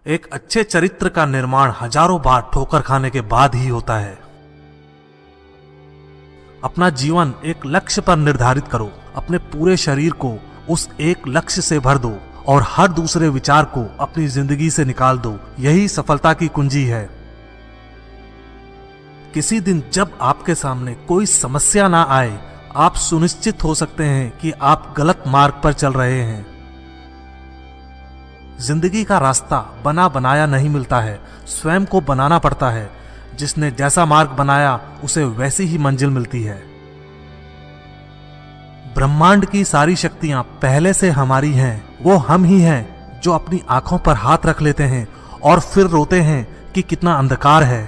एक अच्छे चरित्र का निर्माण हजारों बार ठोकर खाने के बाद ही होता है। अपना जीवन एक लक्ष्य पर निर्धारित करो, अपने पूरे शरीर को उस एक लक्ष्य से भर दो और हर दूसरे विचार को अपनी जिंदगी से निकाल दो। यही सफलता की कुंजी है। किसी दिन जब आपके सामने कोई समस्या ना आए, आप सुनिश्चित हो सकते हैं कि आप गलत मार्ग पर चल रहे हैं। जिंदगी का रास्ता बना बनाया नहीं मिलता है, स्वयं को बनाना पड़ता है। जिसने जैसा मार्ग बनाया उसे वैसी ही मंजिल मिलती है। ब्रह्मांड की सारी शक्तियां पहले से हमारी हैं। वो हम ही हैं जो अपनी आंखों पर हाथ रख लेते हैं और फिर रोते हैं कि कितना अंधकार है।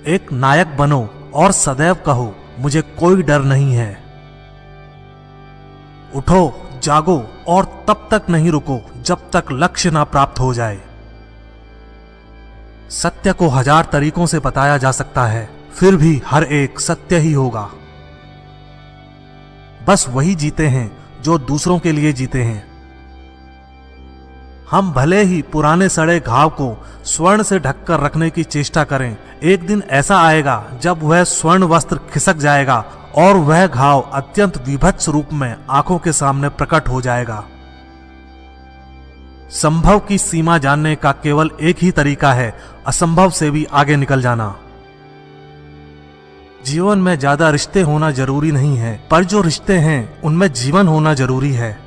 एक नायक बनो और सदैव कहो, मुझे कोई डर नहीं है। उठो, जागो और तब तक नहीं रुको जब तक लक्ष्य ना प्राप्त हो जाए। सत्य को हजार तरीकों से बताया जा सकता है, फिर भी हर एक सत्य ही होगा। बस वही जीते हैं जो दूसरों के लिए जीते हैं। हम भले ही पुराने सड़े घाव को स्वर्ण से ढककर रखने की चेष्टा करें, एक दिन ऐसा आएगा जब वह स्वर्ण वस्त्र खिसक जाएगा और वह घाव अत्यंत विभत्स रूप में आंखों के सामने प्रकट हो जाएगा। संभव की सीमा जानने का केवल एक ही तरीका है, असंभव से भी आगे निकल जाना। जीवन में ज्यादा रिश्ते होना जरूरी नहीं है, पर जो रिश्ते हैं उनमें जीवन होना जरूरी है।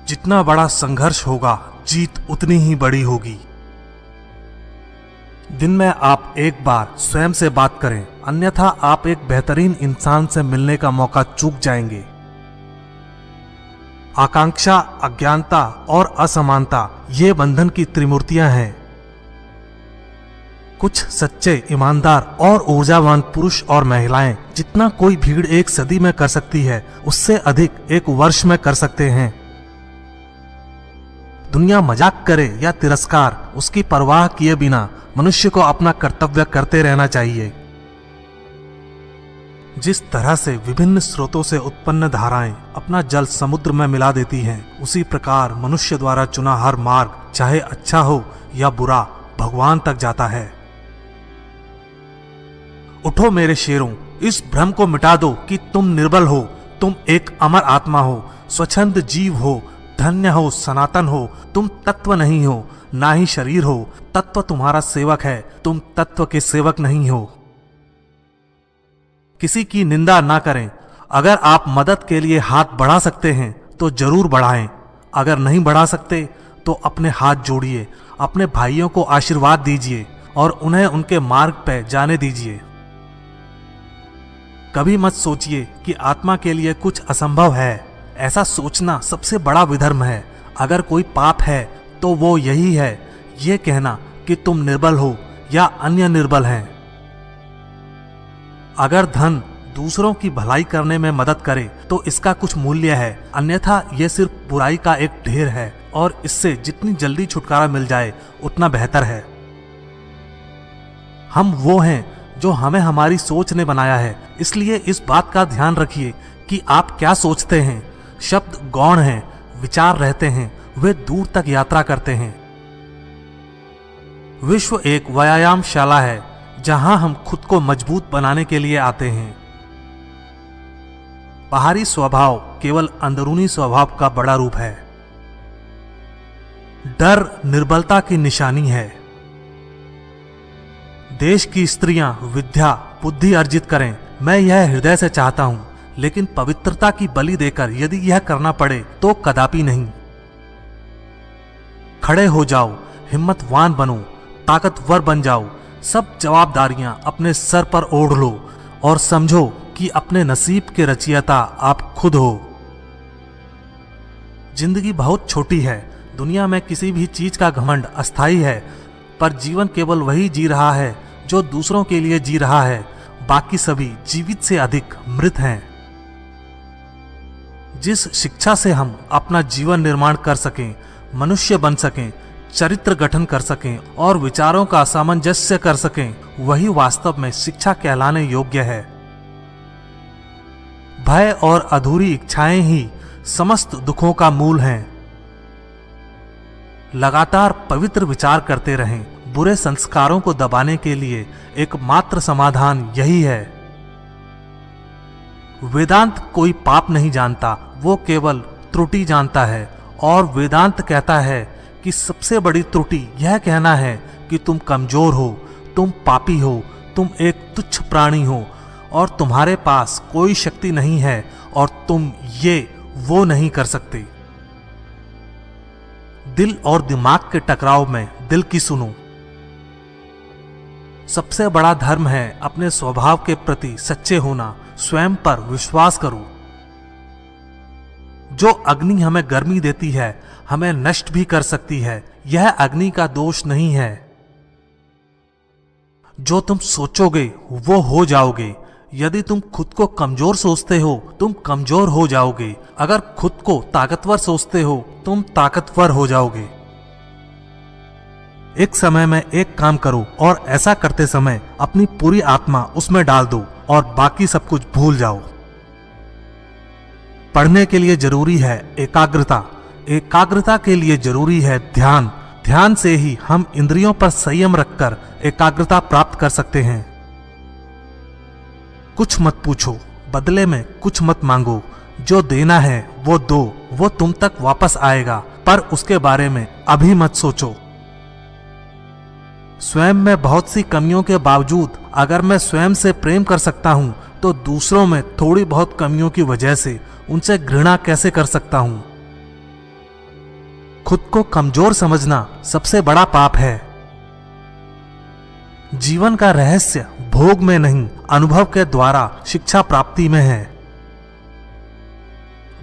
जितना बड़ा संघर्ष होगा, जीत उतनी ही बड़ी होगी। दिन में आप एक बार स्वयं से बात करें, अन्यथा आप एक बेहतरीन इंसान से मिलने का मौका चूक जाएंगे। आकांक्षा, अज्ञानता और असमानता ये बंधन की त्रिमूर्तियां हैं। कुछ सच्चे, ईमानदार और ऊर्जावान पुरुष और महिलाएं जितना कोई भीड़ एक सदी में कर सकती है, उससे अधिक एक वर्ष में कर सकते हैं। दुनिया मजाक करे या तिरस्कार, उसकी परवाह किए बिना मनुष्य को अपना कर्तव्य करते रहना चाहिए। जिस तरह से विभिन्न स्रोतों से उत्पन्न धाराएं अपना जल समुद्र में मिला देती हैं, उसी प्रकार मनुष्य द्वारा चुना हर मार्ग, चाहे अच्छा हो या बुरा, भगवान तक जाता है। उठो मेरे शेरों, इस भ्रम को मिटा दो कि तुम निर्बल हो। तुम एक अमर आत्मा हो, स्वच्छंद जीव हो, धन्य हो, सनातन हो। तुम तत्व नहीं हो, ना ही शरीर हो। तत्व तुम्हारा सेवक है, तुम तत्व के सेवक नहीं हो। किसी की निंदा ना करें। अगर आप मदद के लिए हाथ बढ़ा सकते हैं तो जरूर बढ़ाएं। अगर नहीं बढ़ा सकते तो अपने हाथ जोड़िए, अपने भाइयों को आशीर्वाद दीजिए और उन्हें उनके मार्ग पर जाने दीजिए। कभी मत सोचिए कि आत्मा के लिए कुछ असंभव है। ऐसा सोचना सबसे बड़ा विधर्म है। अगर कोई पाप है तो वो यही है, ये कहना कि तुम निर्बल हो या अन्य निर्बल हैं। अगर धन दूसरों की भलाई करने में मदद करे तो इसका कुछ मूल्य है, अन्यथा यह सिर्फ बुराई का एक ढेर है और इससे जितनी जल्दी छुटकारा मिल जाए उतना बेहतर है। हम वो हैं जो हमें हमारी सोच ने बनाया है, इसलिए इस बात का ध्यान रखिए कि आप क्या सोचते हैं। शब्द गौण हैं, विचार रहते हैं, वे दूर तक यात्रा करते हैं। विश्व एक व्यायामशाला है जहां हम खुद को मजबूत बनाने के लिए आते हैं। बाहरी स्वभाव केवल अंदरूनी स्वभाव का बड़ा रूप है। डर निर्बलता की निशानी है। देश की स्त्रियां विद्या बुद्धि अर्जित करें, मैं यह हृदय से चाहता हूं, लेकिन पवित्रता की बलि देकर यदि यह करना पड़े तो कदापि नहीं। खड़े हो जाओ, हिम्मतवान बनो, ताकतवर बन जाओ। सब जवाबदारियां अपने सर पर ओढ़ लो और समझो कि अपने नसीब के रचयिता आप खुद हो। जिंदगी बहुत छोटी है। दुनिया में किसी भी चीज का घमंड अस्थायी है, पर जीवन केवल वही जी रहा है जो दूसरों के लिए जी रहा है। बाकी सभी जीवित से अधिक मृत हैं। जिस शिक्षा से हम अपना जीवन निर्माण कर सकें, मनुष्य बन सकें, चरित्र गठन कर सकें और विचारों का सामंजस्य कर सकें, वही वास्तव में शिक्षा कहलाने योग्य है। भय और अधूरी इच्छाएं ही समस्त दुखों का मूल हैं। लगातार पवित्र विचार करते रहें। बुरे संस्कारों को दबाने के लिए एकमात्र समाधान यही है। वेदांत कोई पाप नहीं जानता, वो केवल त्रुटि जानता है। और वेदांत कहता है कि सबसे बड़ी त्रुटि यह कहना है कि तुम कमजोर हो, तुम पापी हो, तुम एक तुच्छ प्राणी हो और तुम्हारे पास कोई शक्ति नहीं है और तुम ये वो नहीं कर सकते। दिल और दिमाग के टकराव में दिल की सुनो। सबसे बड़ा धर्म है अपने स्वभाव के प्रति सच्चे होना। स्वयं पर विश्वास करो। जो अग्नि हमें गर्मी देती है, हमें नष्ट भी कर सकती है। यह अग्नि का दोष नहीं है। जो तुम सोचोगे वो हो जाओगे। यदि तुम खुद को कमजोर सोचते हो, तुम कमजोर हो जाओगे। अगर खुद को ताकतवर सोचते हो, तुम ताकतवर हो जाओगे। एक समय में एक काम करो और ऐसा करते समय अपनी पूरी आत्मा उसमें डाल दो और बाकी सब कुछ भूल जाओ। पढ़ने के लिए जरूरी है एकाग्रता, एकाग्रता के लिए जरूरी है ध्यान। ध्यान से ही हम इंद्रियों पर संयम रखकर एकाग्रता प्राप्त कर सकते हैं। कुछ मत पूछो, बदले में कुछ मत मांगो। जो देना है वो दो, वो तुम तक वापस आएगा, पर उसके बारे में अभी मत सोचो। स्वयं में बहुत सी कमियों के बावजूद अगर मैं स्वयं से प्रेम कर सकता हूं, तो दूसरों में थोड़ी बहुत कमियों की वजह से उनसे घृणा कैसे कर सकता हूं। खुद को कमजोर समझना सबसे बड़ा पाप है। जीवन का रहस्य भोग में नहीं, अनुभव के द्वारा शिक्षा प्राप्ति में है।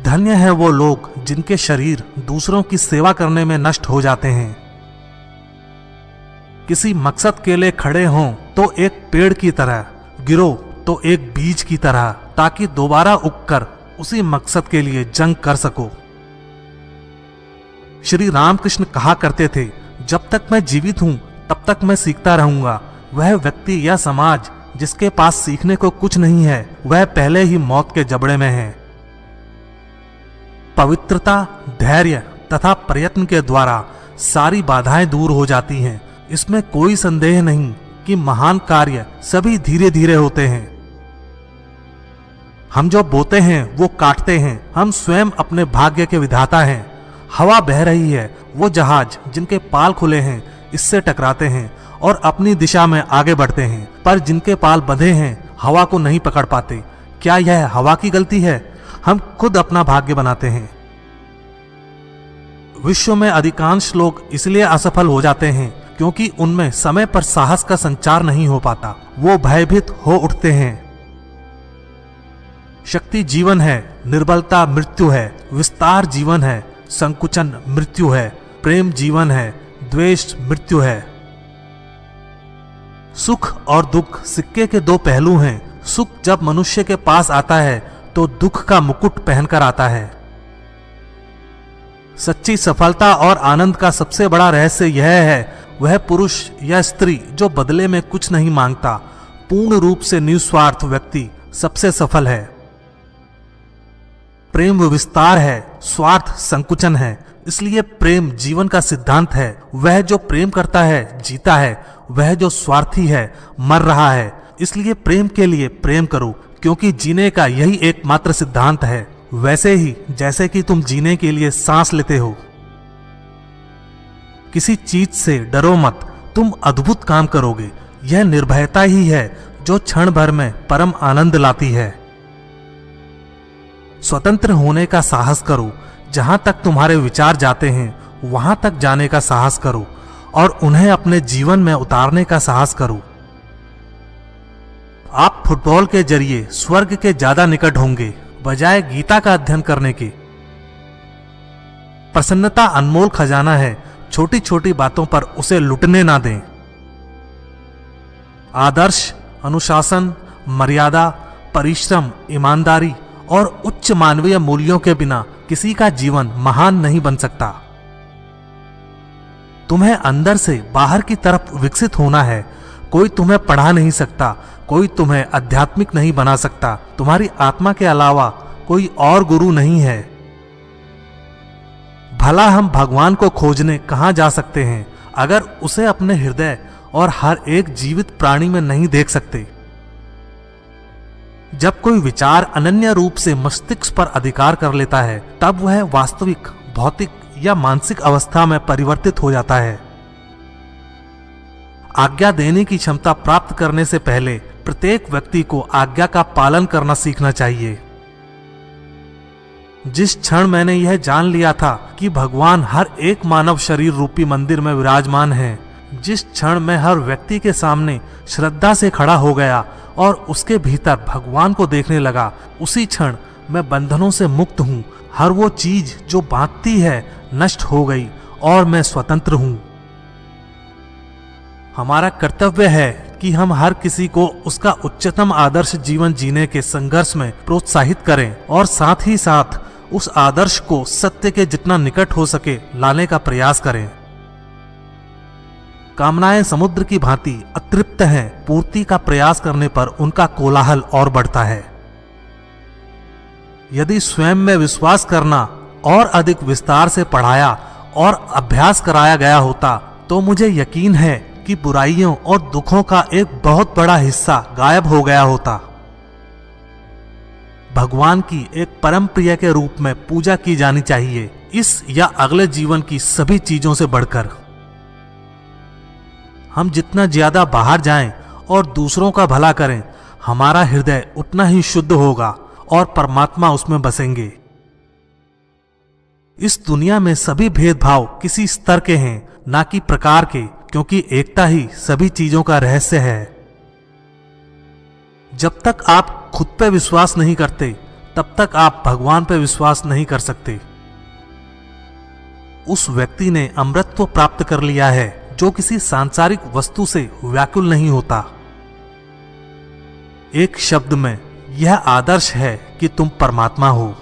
धन्य है वो लोग जिनके शरीर दूसरों की सेवा करने में नष्ट हो जाते हैं। किसी मकसद के लिए खड़े हों तो एक पेड़ की तरह, गिरो तो एक बीज की तरह, ताकि दोबारा उगकर उसी मकसद के लिए जंग कर सको। श्री रामकृष्ण कहा करते थे, जब तक मैं जीवित हूं तब तक मैं सीखता रहूंगा। वह व्यक्ति या समाज जिसके पास सीखने को कुछ नहीं है, वह पहले ही मौत के जबड़े में है। पवित्रता, धैर्य तथा प्रयत्न के द्वारा सारी बाधाएं दूर हो जाती हैं। इसमें कोई संदेह नहीं कि महान कार्य सभी धीरे धीरे होते हैं। हम जो बोते हैं वो काटते हैं। हम स्वयं अपने भाग्य के विधाता हैं। हवा बह रही है, वो जहाज जिनके पाल खुले हैं इससे टकराते हैं और अपनी दिशा में आगे बढ़ते हैं, पर जिनके पाल बंधे हैं हवा को नहीं पकड़ पाते। क्या यह हवा की गलती है? हम खुद अपना भाग्य बनाते हैं। विश्व में अधिकांश लोग इसलिए असफल हो जाते हैं क्योंकि उनमें समय पर साहस का संचार नहीं हो पाता। वो भयभीत हो उठते हैं। शक्ति जीवन है, निर्बलता मृत्यु है। विस्तार जीवन है, संकुचन मृत्यु है। प्रेम जीवन है, द्वेष मृत्यु है। सुख और दुख सिक्के के दो पहलू हैं। सुख जब मनुष्य के पास आता है तो दुख का मुकुट पहनकर आता है। सच्ची सफलता और आनंद का सबसे बड़ा रहस्य यह है, वह पुरुष या स्त्री जो बदले में कुछ नहीं मांगता। पूर्ण रूप से निस्वार्थ व्यक्ति सबसे सफल है। प्रेम विस्तार है, स्वार्थ संकुचन है। इसलिए प्रेम जीवन का सिद्धांत है। वह जो प्रेम करता है जीता है, वह जो स्वार्थी है मर रहा है। इसलिए प्रेम के लिए प्रेम करो, क्योंकि जीने का यही एकमात्र सिद्धांत है। वैसे ही जैसे कि तुम जीने के लिए सांस लेते हो। किसी चीज से डरो मत, तुम अद्भुत काम करोगे। यह निर्भयता ही है जो क्षण भर में परम आनंद लाती है। स्वतंत्र होने का साहस करो। जहां तक तुम्हारे विचार जाते हैं वहां तक जाने का साहस करो और उन्हें अपने जीवन में उतारने का साहस करो। आप फुटबॉल के जरिए स्वर्ग के ज्यादा निकट होंगे बजाय गीता का अध्ययन करने के। प्रसन्नता अनमोल खजाना है, छोटी छोटी बातों पर उसे लुटने ना दें। आदर्श, अनुशासन, मर्यादा, परिश्रम, ईमानदारी और उच्च मानवीय मूल्यों के बिना किसी का जीवन महान नहीं बन सकता। तुम्हें अंदर से बाहर की तरफ विकसित होना है। कोई तुम्हें पढ़ा नहीं सकता, कोई तुम्हें आध्यात्मिक नहीं बना सकता। तुम्हारी आत्मा के अलावा कोई और गुरु नहीं है। भला हम भगवान को खोजने कहाँ जा सकते हैं अगर उसे अपने हृदय और हर एक जीवित प्राणी में नहीं देख सकते। जब कोई विचार अनन्य रूप से मस्तिष्क पर अधिकार कर लेता है तब वह वास्तविक भौतिक या मानसिक अवस्था में परिवर्तित हो जाता है। आज्ञा देने की क्षमता प्राप्त करने से पहले प्रत्येक व्यक्ति को आज्ञा का पालन करना सीखना चाहिए। जिस क्षण मैंने यह जान लिया था कि भगवान हर एक मानव शरीर रूपी मंदिर में विराजमान है, जिस क्षण मैं हर व्यक्ति के सामने श्रद्धा से खड़ा हो गया और उसके भीतर भगवान को देखने लगा, उसी क्षण मैं बंधनों से मुक्त हूं। हर वो चीज जो बांधती है नष्ट हो गई और मैं स्वतंत्र हूं। हमारा कर्तव्य है कि हम हर किसी को उसका उच्चतम आदर्श जीवन जीने के संघर्ष में प्रोत्साहित करें और साथ ही साथ उस आदर्श को सत्य के जितना निकट हो सके लाने का प्रयास करें। कामनाएं समुद्र की भांति अतृप्त हैं, पूर्ति का प्रयास करने पर उनका कोलाहल और बढ़ता है। यदि स्वयं में विश्वास करना और अधिक विस्तार से पढ़ाया और अभ्यास कराया गया होता तो मुझे यकीन है कि बुराइयों और दुखों का एक बहुत बड़ा हिस्सा गायब हो गया होता। भगवान की एक परम प्रिय के रूप में पूजा की जानी चाहिए, इस या अगले जीवन की सभी चीजों से बढ़कर। हम जितना ज्यादा बाहर जाएं और दूसरों का भला करें, हमारा हृदय उतना ही शुद्ध होगा और परमात्मा उसमें बसेंगे। इस दुनिया में सभी भेदभाव किसी स्तर के हैं, ना कि प्रकार के, क्योंकि एकता ही सभी चीजों का रहस्य है। जब तक आप खुद पे विश्वास नहीं करते तब तक आप भगवान पे विश्वास नहीं कर सकते। उस व्यक्ति ने अमृतत्व प्राप्त कर लिया है जो किसी सांसारिक वस्तु से व्याकुल नहीं होता। एक शब्द में यह आदर्श है कि तुम परमात्मा हो।